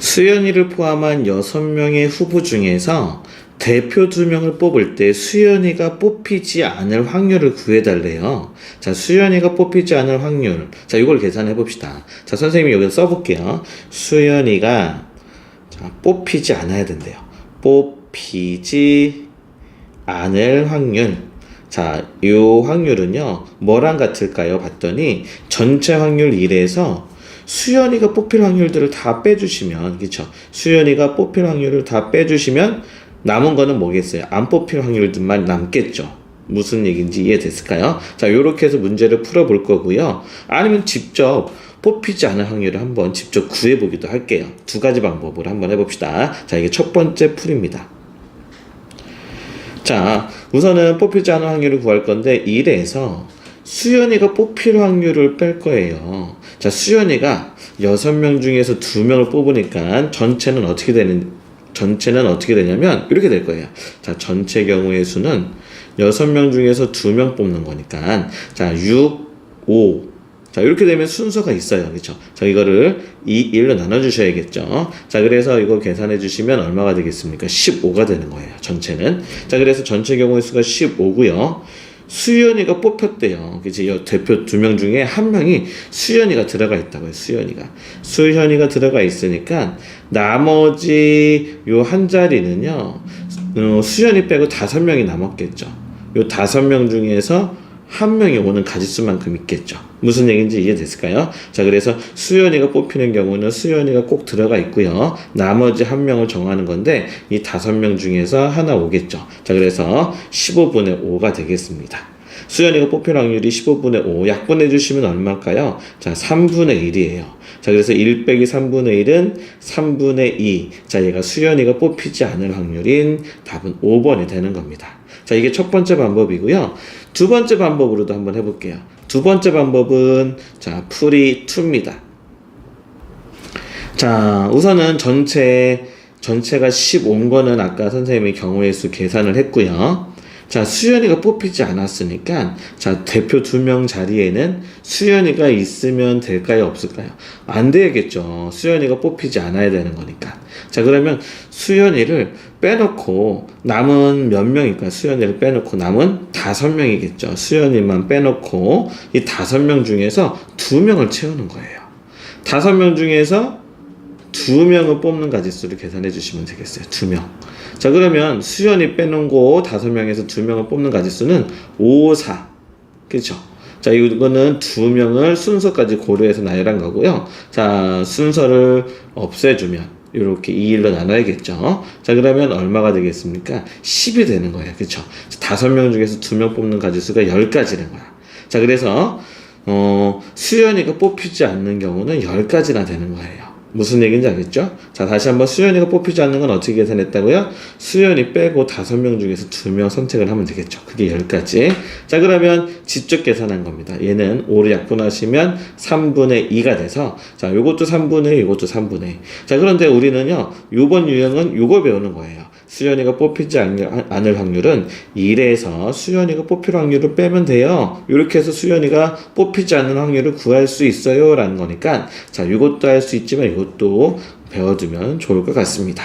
수연이를 포함한 6명의 후보 중에서 대표 2명을 뽑을 때 수연이가 뽑히지 않을 확률을 구해달래요. 자, 수연이가 뽑히지 않을 확률. 자, 이걸 계산해 봅시다. 자, 선생님이 여기서 써볼게요. 수연이가 뽑히지 않아야 된대요. 뽑히지 않을 확률. 자, 이 확률은요, 뭐랑 같을까요? 봤더니 전체 확률 1에서 수연이가 뽑힐 확률들을 다 빼주시면, 그쵸? 수연이가 뽑힐 확률을 다 빼주시면 남은 거는 뭐겠어요? 안 뽑힐 확률들만 남겠죠. 무슨 얘기인지 이해됐을까요? 자, 요렇게 해서 문제를 풀어볼 거고요. 아니면 직접 뽑히지 않을 확률을 한번 직접 구해보기도 할게요. 2가지 방법으로 한번 해봅시다. 자, 이게 첫 번째 풀입니다. 자, 우선은 뽑히지 않을 확률을 구할 건데 1에서 수연이가 뽑힐 확률을 뺄 거예요. 자, 수연이가 6명 중에서 2명을 뽑으니까 전체는 어떻게 되냐면 이렇게 될 거예요. 자, 전체 경우의 수는 6명 중에서 2명 뽑는 거니까 자, 6, 5. 자, 이렇게 되면 순서가 있어요. 그렇죠? 자, 이거를 2, 1로 나눠 주셔야겠죠. 자, 그래서 이거 계산해 주시면 얼마가 되겠습니까? 15가 되는 거예요. 전체는. 자, 그래서 전체 경우의 수가 15고요. 수연이가 뽑혔대요. 그치? 대표 2명 중에 1명이 수연이가 들어가 있다고요. 수연이가 들어가 있으니까 나머지 요 한 자리는요, 수연이 빼고 5명이 남았겠죠. 요 5명 중에서 1명이 오는 가짓수만큼 있겠죠. 무슨 얘기인지 이해됐을까요? 자, 그래서 수연이가 뽑히는 경우는 수연이가 꼭 들어가 있고요. 나머지 1명을 정하는 건데 이 5명 중에서 하나 오겠죠. 자, 그래서 15분의 5가 되겠습니다. 수연이가 뽑힐 확률이 15분의 5 약분해 주시면 얼마일까요? 자, 3분의 1이에요. 자, 그래서 1 빼기 3분의 1은 3분의 2. 자, 얘가 수연이가 뽑히지 않을 확률인 답은 5번이 되는 겁니다. 자, 이게 첫 번째 방법이고요. 두 번째 방법으로도 한번 해볼게요. 두 번째 방법은 자, 풀이 2입니다. 자, 우선은 전체가 15인 거는 아까 선생님이 경우의 수 계산을 했고요. 자, 수연이가 뽑히지 않았으니까 자, 대표 2명 자리에는 수연이가 있으면 될까요? 없을까요? 안 되겠죠. 수연이가 뽑히지 않아야 되는 거니까. 자, 그러면 수연이를 빼놓고 남은 몇 명일까요? 수연이를 빼놓고 남은 5명이겠죠. 수연이만 빼놓고 이 5명 중에서 2명을 채우는 거예요. 5명 중에서 2명을 뽑는 가짓수를 계산해 주시면 되겠어요. 2명. 자, 그러면 수연이 빼놓은 거 5명에서 2명을 뽑는 가짓수는 5, 4. 그렇죠? 자, 이거는 2명을 순서까지 고려해서 나열한 거고요. 자, 순서를 없애주면 이렇게 2, 1로 나눠야겠죠. 자, 그러면 얼마가 되겠습니까? 10이 되는 거예요. 그렇죠? 5명 중에서 2명 뽑는 가짓수가 10가지는 거야. 자, 그래서 수연이가 뽑히지 않는 경우는 10가지나 되는 거예요. 무슨 얘기인지 알겠죠? 자, 다시 한번 수연이가 뽑히지 않는 건 어떻게 계산했다고요? 수연이 빼고 5명 중에서 2명 선택을 하면 되겠죠. 그게 10가지. 자, 그러면 직접 계산한 겁니다. 얘는 5를 약분하시면 3분의 2가 돼서 자, 요것도 3분의 1, 요것도 3분의 2. 자, 그런데 우리는요, 요번 유형은 요거 배우는 거예요. 수연이가 뽑히지 않을 확률은 1에서 수연이가 뽑힐 확률을 빼면 돼요. 이렇게 해서 수연이가 뽑히지 않는 확률을 구할 수 있어요 라는 거니까 자, 이것도 할 수 있지만 이것도 배워두면 좋을 것 같습니다.